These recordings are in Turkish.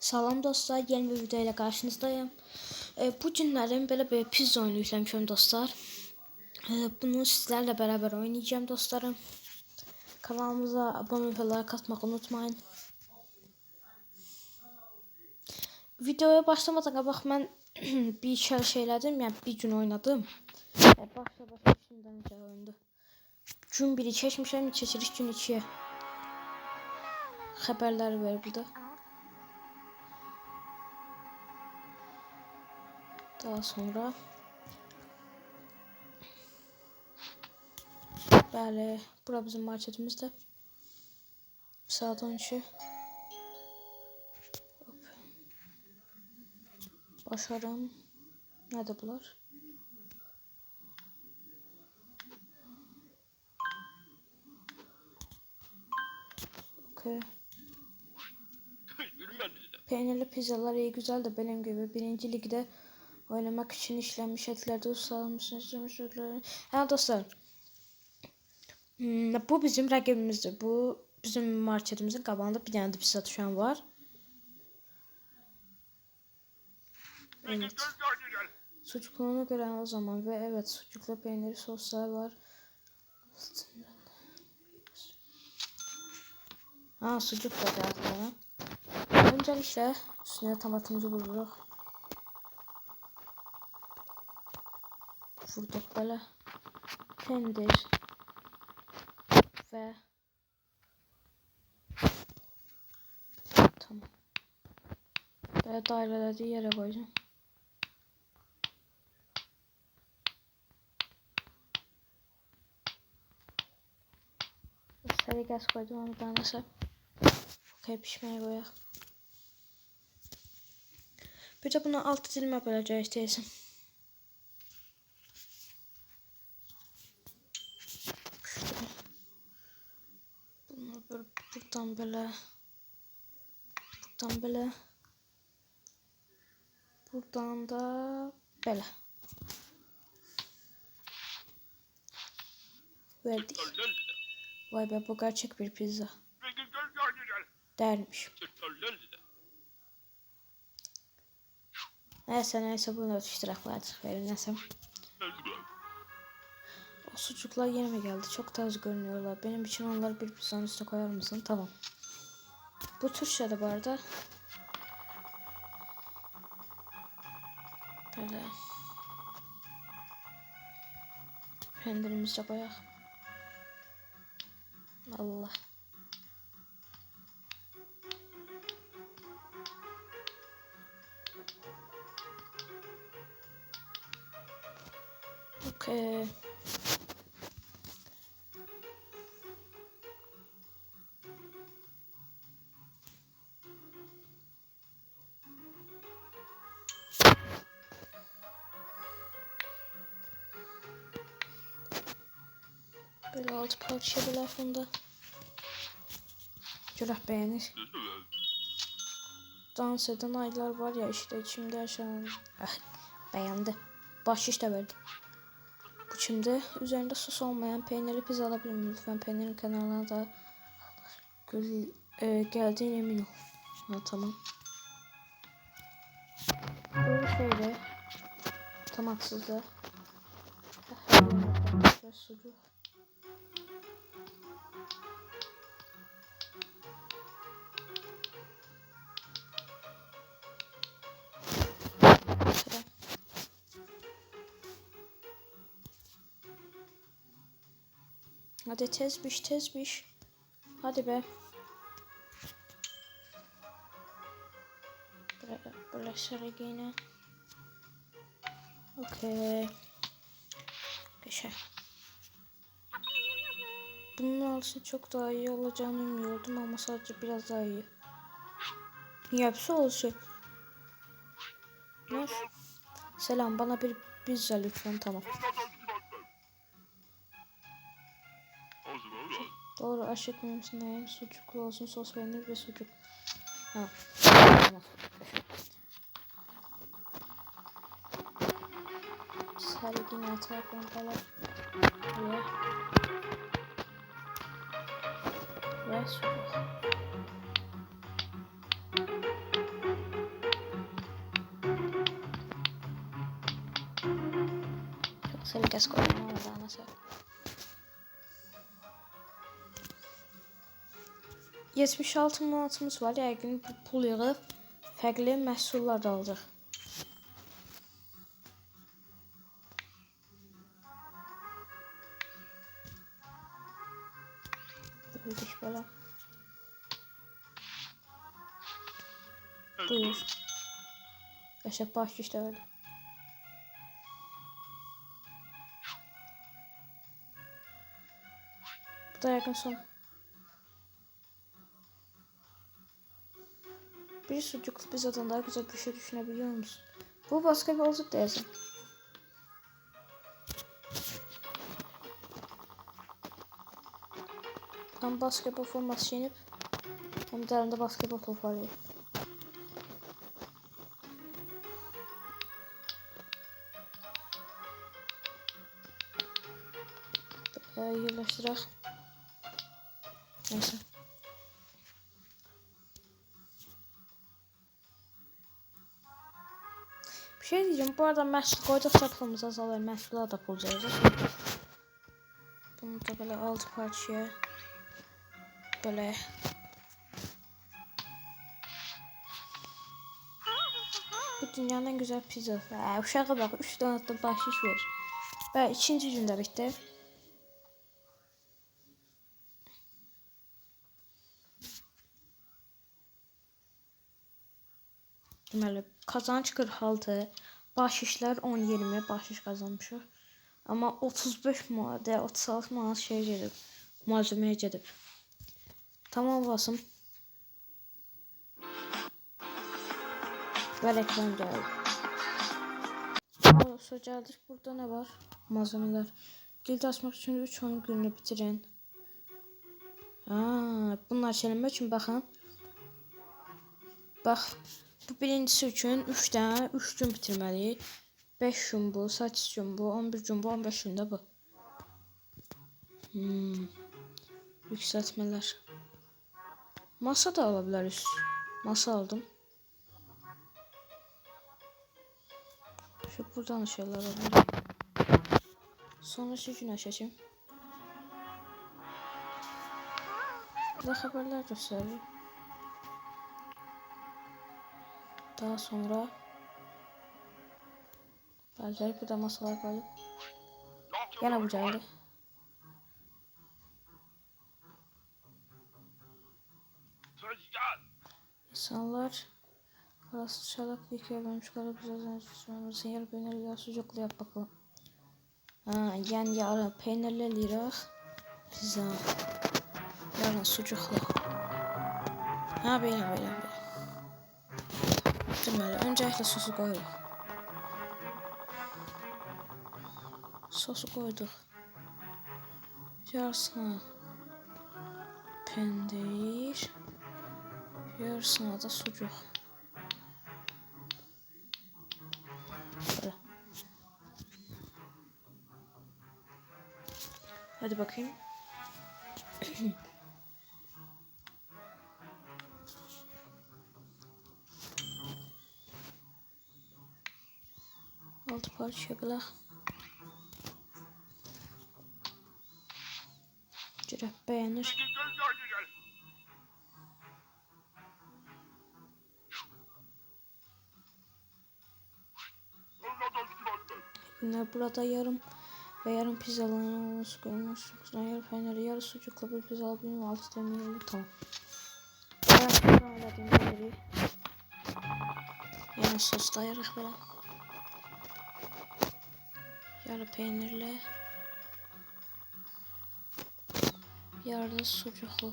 Salam dostlar, yeni bir video ile karşınızdayım. Bu günlərim belə bir pizza oyunu yükləmişəm dostlar. Bunu sizlərlə beraber oynayacağım dostlarım. Kanalımıza abone və like atmayı unutmayın. Videoya başlamadan qabaq mən bir şey elədim, yəni bir gün oynadım. Başla şimdiden önce oyundu. Gün 1'i çəkmişəm, çəkiliş gün 2'ye. Xəbərləri ver burada. Daha sonra bəli, bura bizim marketimizdə. Saat 12. Başarım. Nədir bunlar? Okay. Peynirli pizzalar iyi güzel de benim gibi birinci ligde oynamak için işlenmiş etlerde ustalanmışsınız. Ha dostlar. Bu bizim rakibimizdir. Bu bizim marketimizin qabağında bir tane de pizza düşen var. Evet. Sucukluğunu gören o zaman ve evet sucuklu peyniri soslar var. Ha sucuk da geldi. Öncelikle üstüne tomatımızı vururuz. Vurduk böyle. Pendir. Ve tamam. Böyle dairelediği yere koyacağım. Seri gaz koydum onu ben nasıl? Okay, pişmeye koyalım. Bir de bunu 6 dilime böleceğiz diyesin. Bunu buradan böyle. Buradan böyle. Buradan da böyle. Verdik. Vay be, bu gerçek bir pizza. Dermiş. Neyse bunu atıştırak vardır. Verin neyse. O sucuklar yeni mi geldi? Çok taze görünüyorlar. Benim için onları bir pizzanın üstüne koyar mısın? Tamam. Bu Türkçe'de bu arada. Böyle. Pendirimizi de koyalım. Allah. Okay. Böyle 6 parça bir lafında. Günah beğenir. Dans eden aylar var ya işte içimde yaşanan. Beğendi. Bahşiş de verdim. Bu şimdi üzerinde sos olmayan peynirli pizza alabilir miyim? Lütfen peynirin kenarına da geldiğine emin ol. Ha, tamam. Böyle şeyle tomatsız da ve sucuk. Hadi tezbiş. Hadi be. Böyle sarı yine. Okey. Peşe. Bunun altı çok daha iyi olacağını umuyordum ama sadece biraz daha iyi. Hepsi olsun. Ne? Selam, bana bir pizza lütfen. Tamam. Doğru, aşık mısın? Ne? Sucuklu olsun, sos peynir ve sucuk. Ha. Tamam. Sergin atar pompalar. Ve sucuk. Səliqəs qoyma orada anası. 76 manatımız var. Yəqin bu pul yığıb fərqli məhsullar da alacaq. Böyüdük belə. Buyur. Qəşəng baş işlə verdim. Bu da yakın son. Bir sucuklu pizzadan daha güzel bir şey düşünebiliyor musun? Bu basketbolcu değilsin. Hem basketbol forması giyinip hem de elinde basketbol topu var. Yerleştirək. Neyse. Bir şey diyeceğim. Bu arada məhsul qoyduqca pulumuz azalır. Məhsula da pul cəzir. Bunu da böyle 6 parçaya böyle bu dünyanın en güzel pizzası. Uşağa bak 3 tane de bahşiş verir. Ve ikinci günde bitti. Deməli kazanç 46, bahşişlər 10-20 bahşiş kazanmışıq. Amma 35 manat, 36 manat şey gedib, malzeməyə gedib. Tamam basım. Və reklam gəldi. Sonra gəldik. Burada nə var? Malzemələr. Gild açmaq üçün 3 oyun gününü bitirin. Bunlar çelinmək üçün baxın. Bax. Bu birincisi üçün 3 tane 3 gün bitirməliyik. 5 gün bu, 8 gün bu, 11 gün bu, 15 gün də bu. Yüksəltmələr. Masa da ala bilərik. Masa aldım. Şu buradan şeyler aldım. Sonraki gün açacağım. Burada xəbərlər göstərir. Daha sonra belki burada masalar koyduk. Yine bu geldi. İnsanlar parası çalak yıkıyor vermiş kadar güzel zannet. Yarı peynirli ya sucuklu yap bakalım. Yani yarın peynirli lira pizza. Yarın sucuklu. Böyle. Deməli, öncəliklə sosu qoyuruq. Sosu qoyduq. Yarısına pendir, yarısına da sucuk. Böyle. Hadi bakayım. Altı parça bırak. Cürep beğenir. Bunlar burada yarım ve yarım pizzalarını koymuş. Yarı peyniri, yarı sucuklu bir pizza alabilirim. 6 demirli tamam. Yarı demirli. Yarı sosla yarı böyle. Yarı peynirli. Yarı da sucuklu.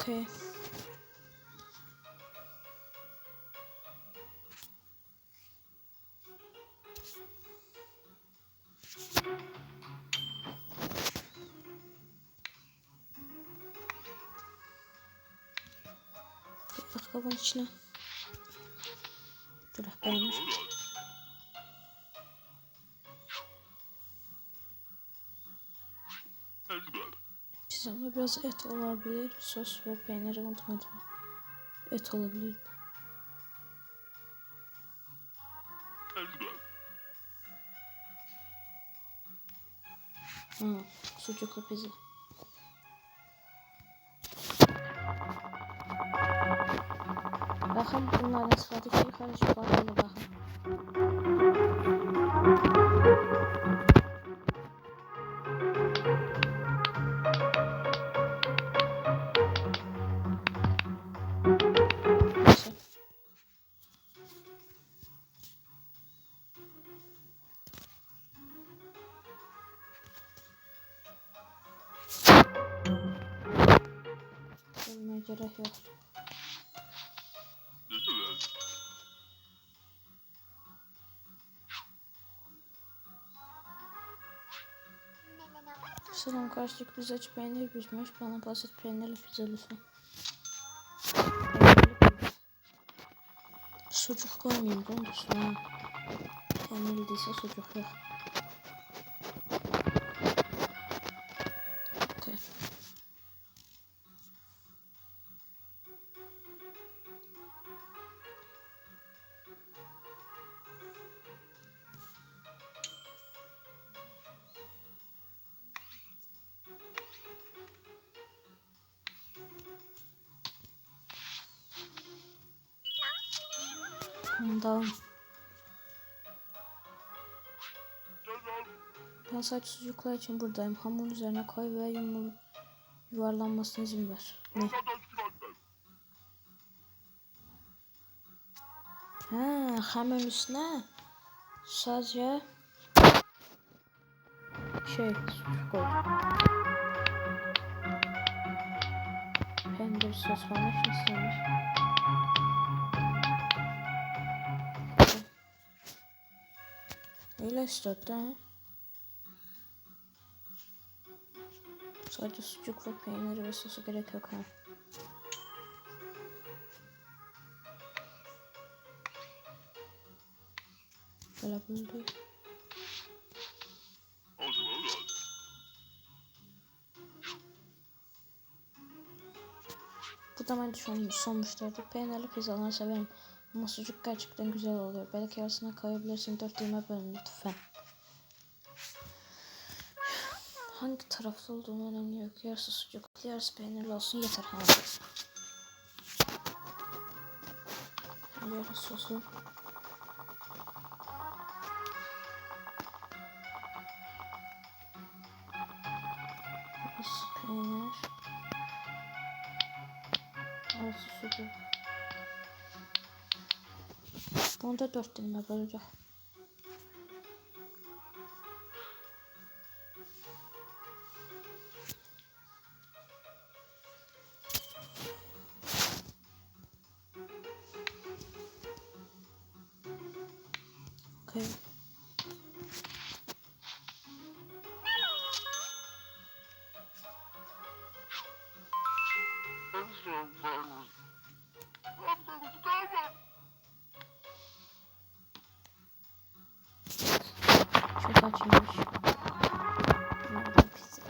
Okay. Bak kabın içine. Dur peynir. Pizzamda biraz et olabilir. Sos ve peyniri unutmadım. Et olabilir. Ha, sucuklu pizza. Bakın bunların sıradaki karışık bakımına bakın. Neyse. Bilmeye gerek yok. Selam, karşılık pizzacı peynir pişmiş. Bana basit peynirli pizza lütfen. Sucuk koymayayım bunun üstüne. Peynirli değilse sucuk yok. Okay. Tamam. Ben sadece sucuklar için buradayım. Hamurun üzerine koy ve yuvarlanmasına izin ver. Ne? Ha, hamurun üstüne sadece sucuk koy. Peynir sos falan istenir. Öyle istedi ha. Sadece sucuk ve peyniri ve sosu gerek yok ha. Böyle buldu. Bu da bence son müşteride. Peynirli pizzaları severim. Ama sucuk gerçekten güzel oluyor. Belki arasına koyabilirsin. 4 dilime bölün lütfen. Hangi tarafta olduğunu önemli yok. Yarısı sucuklu, yarısı peynirli olsun yeter. Yarısı sosu. Yarısı peynir. Yarısı sucuk. Bunu da 4 dilime böleceğim. Okay. Çok açılmış. Nerede pizza?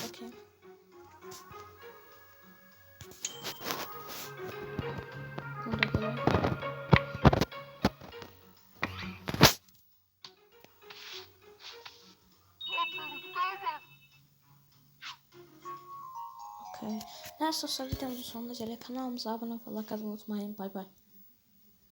Okay. Bunu da böyle. Okay. Neyse, videomuzun sonuna geldik. Kanalımıza abone olmayı unutmayın. Bay bay.